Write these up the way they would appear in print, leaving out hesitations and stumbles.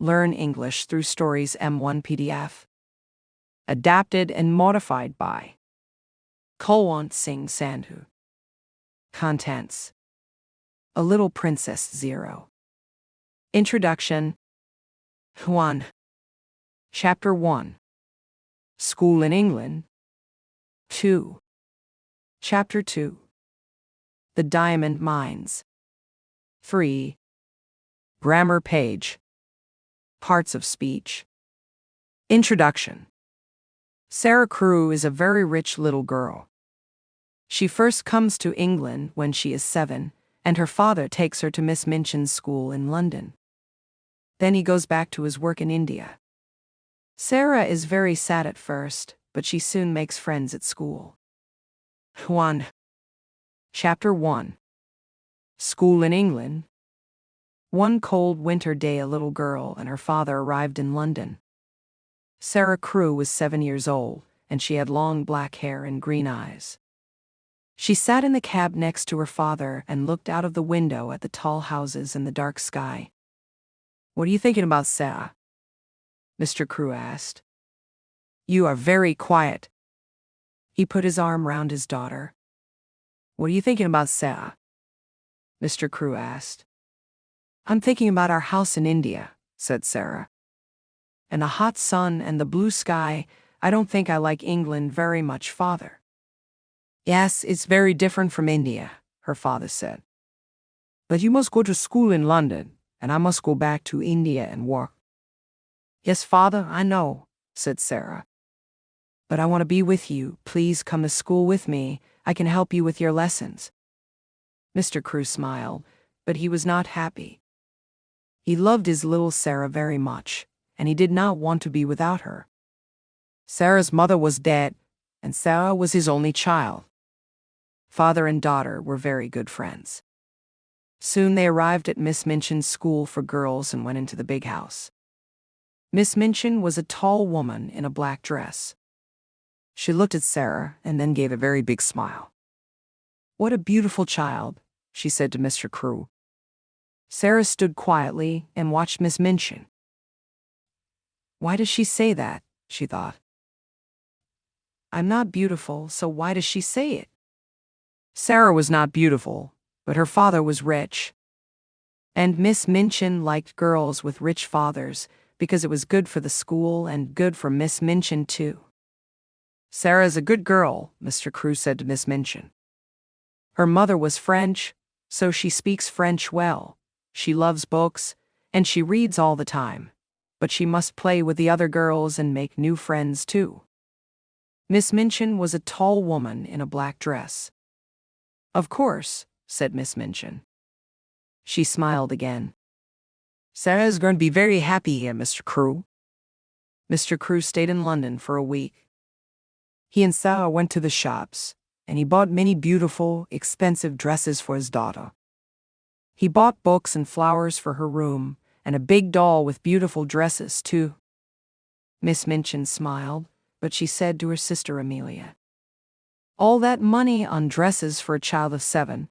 Learn English through Stories M1 PDF. Adapted and modified by Kulwant Singh Sandhu. Contents: A Little Princess 0. Introduction. 1. Chapter 1. School in England. 2. Chapter 2. The Diamond Mines. 3. Grammar page. Parts of speech. Introduction. Sarah Crewe is a very rich little girl. She first comes to England when she is 7, and her father takes her to Miss Minchin's school in London. Then he goes back to his work in India. Sarah is very sad at first, but she soon makes friends at school. 1. Chapter 1. School in England. One cold winter day, a little girl and her father arrived in London. Sarah Crewe was 7 years old, and she had long black hair and green eyes. She sat in the cab next to her father and looked out of the window at the tall houses and the dark sky. "What are you thinking about, Sarah?" Mr. Crewe asked. "You are very quiet." He put his arm round his daughter. "What are you thinking about, Sarah?" Mr. Crewe asked. "I'm thinking about our house in India," said Sarah. "And the hot sun and the blue sky. I don't think I like England very much, father." "Yes, it's very different from India," her father said. "But you must go to school in London, and I must go back to India and work." "Yes, father, I know," said Sarah. "But I want to be with you. Please come to school with me. I can help you with your lessons." Mr. Crewe smiled, but he was not happy. He loved his little Sarah very much, and he did not want to be without her. Sarah's mother was dead, and Sarah was his only child. Father and daughter were very good friends. Soon they arrived at Miss Minchin's school for girls and went into the big house. Miss Minchin was a tall woman in a black dress. She looked at Sarah and then gave a very big smile. "What a beautiful child," she said to Mr. Crewe. Sarah stood quietly and watched Miss Minchin. "Why does she say that?" she thought. "I'm not beautiful, so why does she say it?" Sarah was not beautiful, but her father was rich. And Miss Minchin liked girls with rich fathers because it was good for the school and good for Miss Minchin too. "Sarah's a good girl," Mr. Crewe said to Miss Minchin. "Her mother was French, so she speaks French well. She loves books, and she reads all the time, but she must play with the other girls and make new friends too." Miss Minchin was a tall woman in a black dress. "Of course," said Miss Minchin. She smiled again. "Sarah's going to be very happy here, Mr. Crewe." Mr. Crewe stayed in London for a week. He and Sarah went to the shops, and he bought many beautiful, expensive dresses for his daughter. He bought books and flowers for her room, and a big doll with beautiful dresses, too. Miss Minchin smiled, but she said to her sister Amelia, "All that money on dresses for a child of 7.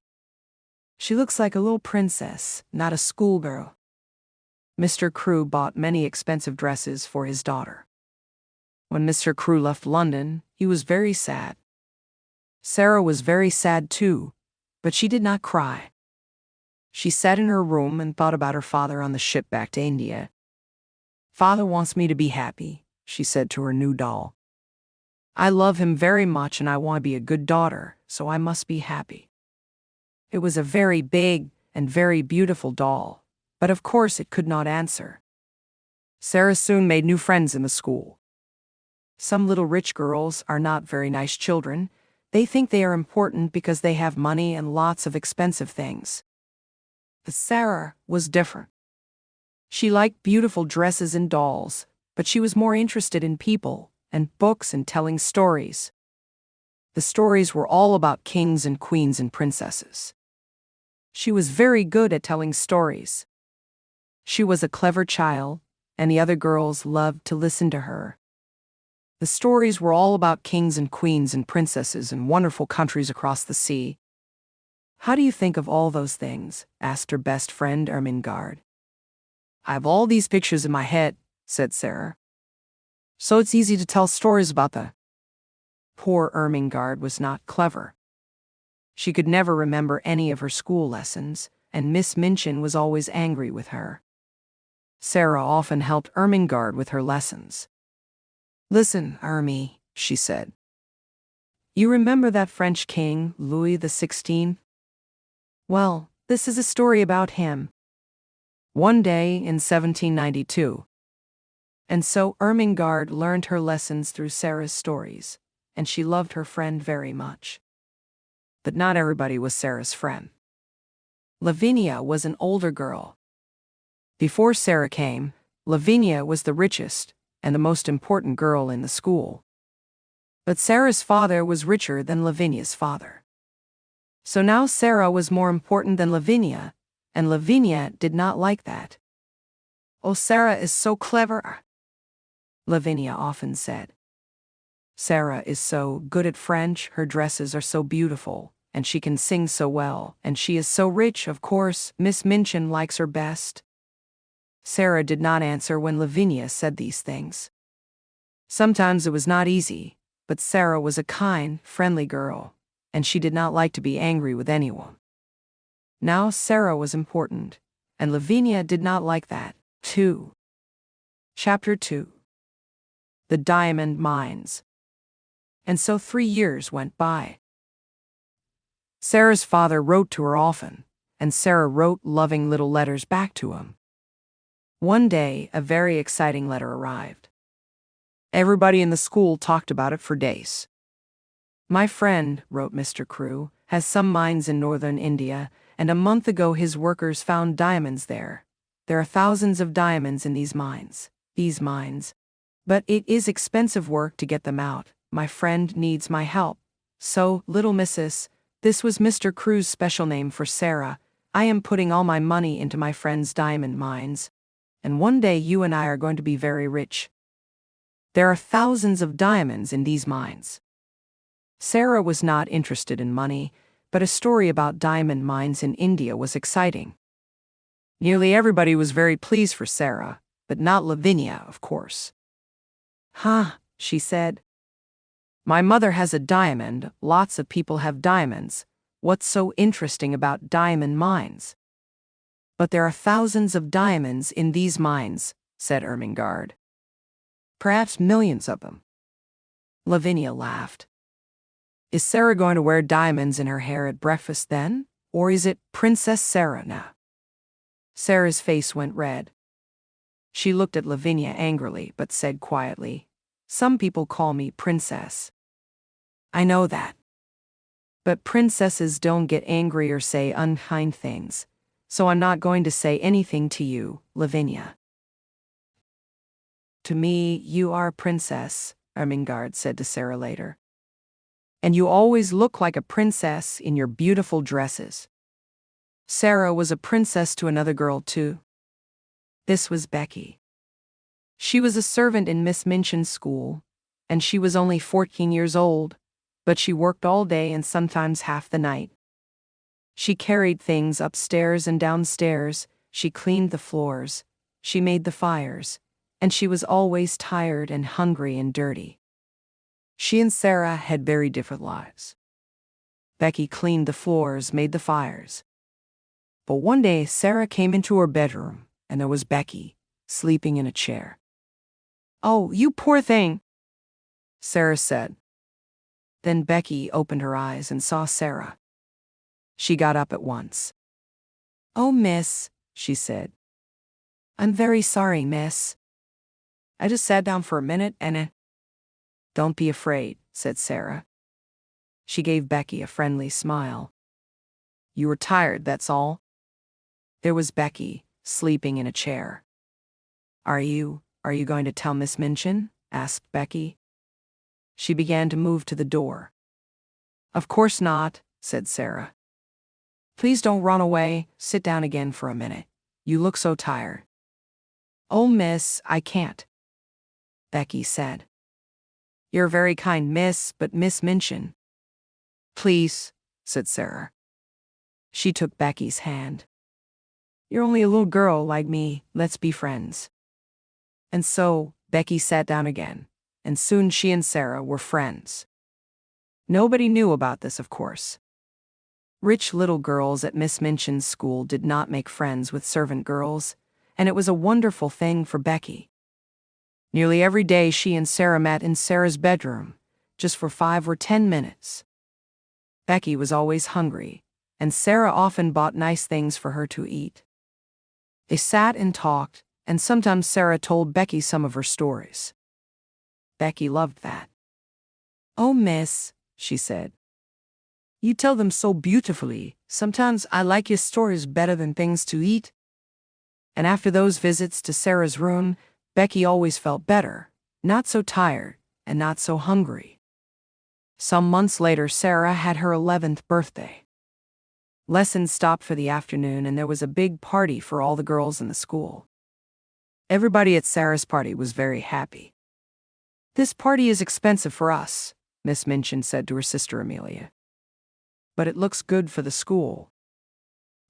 She looks like a little princess, not a schoolgirl." Mr. Crewe bought many expensive dresses for his daughter. When Mr. Crewe left London, he was very sad. Sarah was very sad too, but she did not cry. She sat in her room and thought about her father on the ship back to India. "Father wants me to be happy," she said to her new doll. "I love him very much and I want to be a good daughter, so I must be happy." It was a very big and very beautiful doll, but of course it could not answer. Sarah soon made new friends in the school. Some little rich girls are not very nice children. They think they are important because they have money and lots of expensive things. But Sarah was different. She liked beautiful dresses and dolls, but she was more interested in people and books and telling stories. The stories were all about kings and queens and princesses. She was very good at telling stories. She was a clever child, and the other girls loved to listen to her. The stories were all about kings and queens and princesses and wonderful countries across the sea. "How do you think of all those things?" asked her best friend Ermengarde. I have all these pictures in my head, said Sarah. So it's easy to tell stories about the. Poor Ermengarde was not clever. She could never remember any of her school lessons, and Miss Minchin was always angry with her. Sarah often helped Ermengarde with her lessons. Listen, Ermie, she said. You remember that French king, Louis XVI? Well, this is a story about him. One day in 1792. And so Ermengarde learned her lessons through Sarah's stories, and she loved her friend very much. But not everybody was Sarah's friend. Lavinia was an older girl. Before Sarah came, Lavinia was the richest and the most important girl in the school. But Sarah's father was richer than Lavinia's father. So now Sarah was more important than Lavinia, and Lavinia did not like that. Oh, Sarah is so clever, Lavinia often said. Sarah is so good at French, her dresses are so beautiful, and she can sing so well, and she is so rich, of course, Miss Minchin likes her best. Sarah did not answer when Lavinia said these things. Sometimes it was not easy, but Sarah was a kind, friendly girl, and she did not like to be angry with anyone. Now Sarah was important, and Lavinia did not like that, too. Chapter 2. The Diamond Mines. And so 3 years went by. Sarah's father wrote to her often, and Sarah wrote loving little letters back to him. One day, a very exciting letter arrived. Everybody in the school talked about it for days. My friend, wrote Mr. Crewe, has some mines in northern India, and a month ago his workers found diamonds there. There are thousands of diamonds in these mines. But it is expensive work to get them out. My friend needs my help. So, little Mrs., this was Mr. Crewe's special name for Sarah, I am putting all my money into my friend's diamond mines. And one day you and I are going to be very rich. There are thousands of diamonds in these mines. Sarah was not interested in money, but a story about diamond mines in India was exciting. Nearly everybody was very pleased for Sarah, but not Lavinia, of course. She said. My mother has a diamond, lots of people have diamonds. What's so interesting about diamond mines? But there are thousands of diamonds in these mines, said Ermengarde. Perhaps millions of them. Lavinia laughed. Is Sarah going to wear diamonds in her hair at breakfast then? Or is it Princess Sarah now? Sarah's face went red. She looked at Lavinia angrily, but said quietly, Some people call me Princess. I know that. But princesses don't get angry or say unkind things, so I'm not going to say anything to you, Lavinia. To me, you are a princess, Ermengarde said to Sarah later. And you always look like a princess in your beautiful dresses. Sarah was a princess to another girl, too. This was Becky. She was a servant in Miss Minchin's school, and she was only 14 years old, but she worked all day and sometimes half the night. She carried things upstairs and downstairs, she cleaned the floors, she made the fires, and she was always tired and hungry and dirty. She and Sarah had very different lives. Becky cleaned the floors, made the fires. But one day Sarah came into her bedroom, and there was Becky, sleeping in a chair. Oh, you poor thing, Sarah said. Then Becky opened her eyes and saw Sarah. She got up at once. Oh, miss, she said. I'm very sorry, miss. I just sat down for a minute and Don't be afraid, said Sarah. She gave Becky a friendly smile. You were tired, that's all. There was Becky, sleeping in a chair. Are you going to tell Miss Minchin? Asked Becky. She began to move to the door. Of course not, said Sarah. Please don't run away, sit down again for a minute. You look so tired. Oh, miss, I can't, Becky said. You're very kind, miss, but Miss Minchin. Please, said Sarah. She took Becky's hand. You're only a little girl like me. Let's be friends." And so, Becky sat down again, and soon she and Sarah were friends. Nobody knew about this, of course. Rich little girls at Miss Minchin's school did not make friends with servant girls, and it was a wonderful thing for Becky. Nearly every day she and Sarah met in Sarah's bedroom, just for 5 or 10 minutes. Becky was always hungry, and Sarah often bought nice things for her to eat. They sat and talked, and sometimes Sarah told Becky some of her stories. Becky loved that. "Oh, miss," she said, "you tell them so beautifully. Sometimes I like your stories better than things to eat." And after those visits to Sarah's room, Becky always felt better, not so tired, and not so hungry. Some months later, Sarah had her 11th birthday. Lessons stopped for the afternoon, and there was a big party for all the girls in the school. Everybody at Sarah's party was very happy. "This party is expensive for us," Miss Minchin said to her sister Amelia. "But it looks good for the school."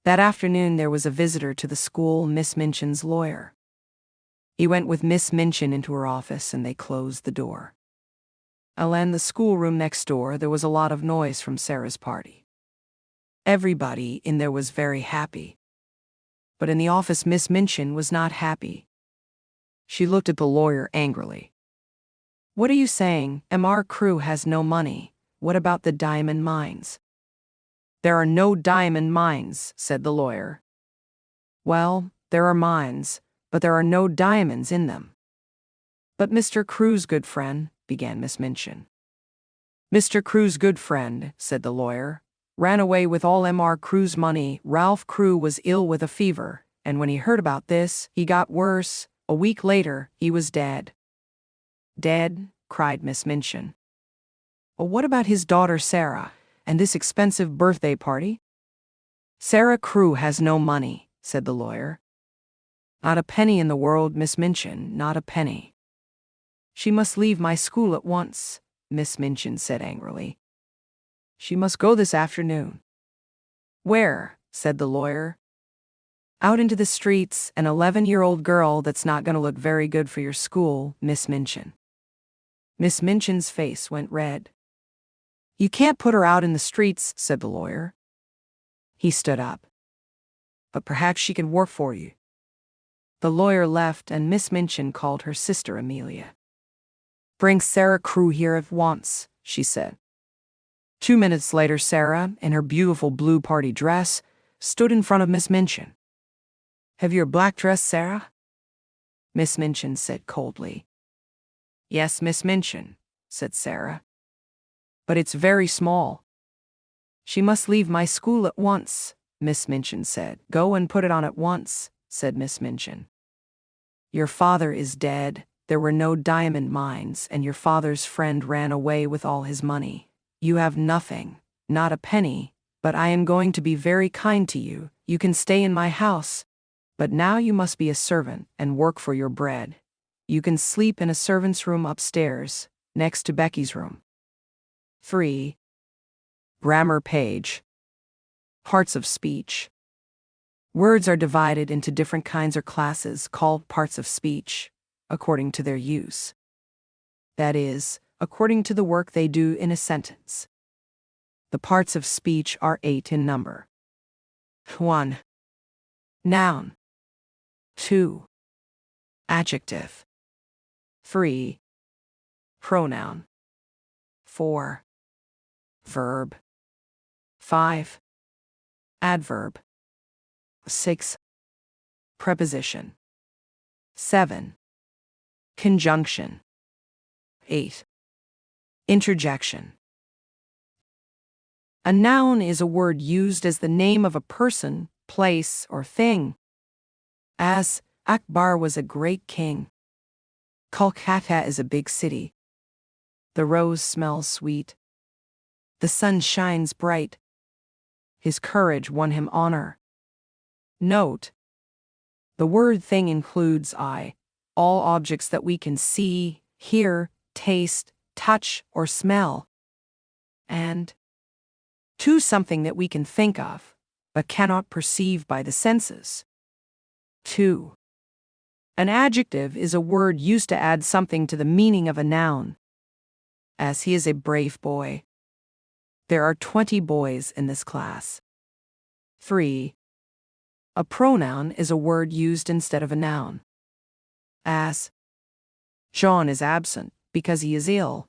That afternoon there was a visitor to the school, Miss Minchin's lawyer. He went with Miss Minchin into her office, and they closed the door. In the schoolroom next door, there was a lot of noise from Sarah's party. Everybody in there was very happy. But in the office, Miss Minchin was not happy. She looked at the lawyer angrily. "What are you saying? MR Crew has no money. What about the diamond mines?" "There are no diamond mines," said the lawyer. "Well, there are mines, but there are no diamonds in them." "But Mr. Crew's good friend," began Miss Minchin. "Mr. Crew's good friend," said the lawyer, "ran away with all MR Crew's money. Ralph Crew was ill with a fever, and when he heard about this, he got worse. A week later, he was dead." "Dead?" cried Miss Minchin. "Well, what about his daughter Sarah, and this expensive birthday party?" "Sarah Crew has no money," said the lawyer. "Not a penny in the world, Miss Minchin, not a penny." "She must leave my school at once," Miss Minchin said angrily. "She must go this afternoon." "Where?" said the lawyer. "Out into the streets, an 11-year-old girl that's not going to look very good for your school, Miss Minchin." Miss Minchin's face went red. "You can't put her out in the streets," said the lawyer. He stood up. "But perhaps she can work for you." The lawyer left, and Miss Minchin called her sister Amelia. "Bring Sarah Crew here at once," she said. 2 minutes later, Sarah, in her beautiful blue party dress, stood in front of Miss Minchin. "Have you a black dress, Sarah?" Miss Minchin said coldly. "Yes, Miss Minchin," said Sarah. "But it's very small." "She must leave my school at once," Miss Minchin said. "Go and put it on at once," said Miss Minchin. "Your father is dead. There were no diamond mines, and your father's friend ran away with all his money. You have nothing, not a penny, but I am going to be very kind to you. You can stay in my house. But now you must be a servant and work for your bread. You can sleep in a servant's room upstairs, next to Becky's room." 3. Grammar page. Parts of speech. Words are divided into different kinds or classes called parts of speech, according to their use. That is, according to the work they do in a sentence. The parts of speech are 8 in number. 1. Noun. 2. Adjective. 3. Pronoun. 4. Verb. 5. Adverb. 6. Preposition. 7. Conjunction. 8. Interjection. A noun is a word used as the name of a person, place, or thing. As, Akbar was a great king. Kolkata is a big city. The rose smells sweet. The sun shines bright. His courage won him honor. Note: the word thing includes all objects that we can see, hear, taste, touch, or smell, and something that we can think of, but cannot perceive by the senses. 2. An adjective is a word used to add something to the meaning of a noun. As he is a brave boy. There are 20 boys in this class. 3. A pronoun is a word used instead of a noun. As John is absent because he is ill.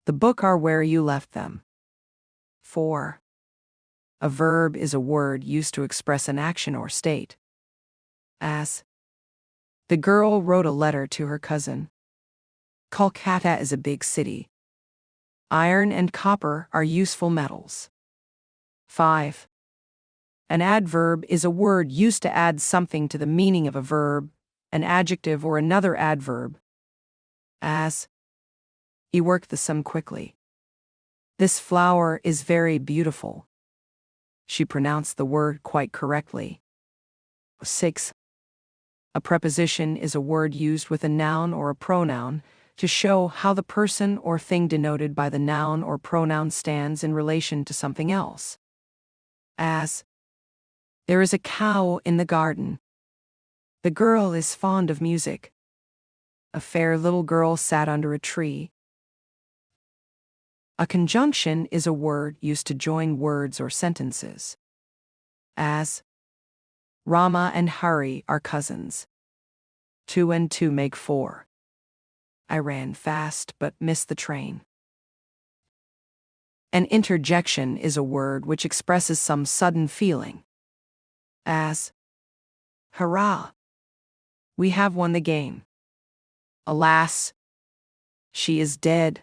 The book are where you left them. 4. A verb is a word used to express an action or state. As the girl wrote a letter to her cousin. Kolkata is a big city. Iron and copper are useful metals. 5. An adverb is a word used to add something to the meaning of a verb, an adjective or another adverb. As he worked the sum quickly. This flower is very beautiful. She pronounced the word quite correctly. 6. A preposition is a word used with a noun or a pronoun to show how the person or thing denoted by the noun or pronoun stands in relation to something else. As there is a cow in the garden. The girl is fond of music. A fair little girl sat under a tree. A conjunction is a word used to join words or sentences. As Rama and Hari are cousins. 2 and 2 make 4. I ran fast but missed the train. An interjection is a word which expresses some sudden feeling. As hurrah! We have won the game. Alas! She is dead.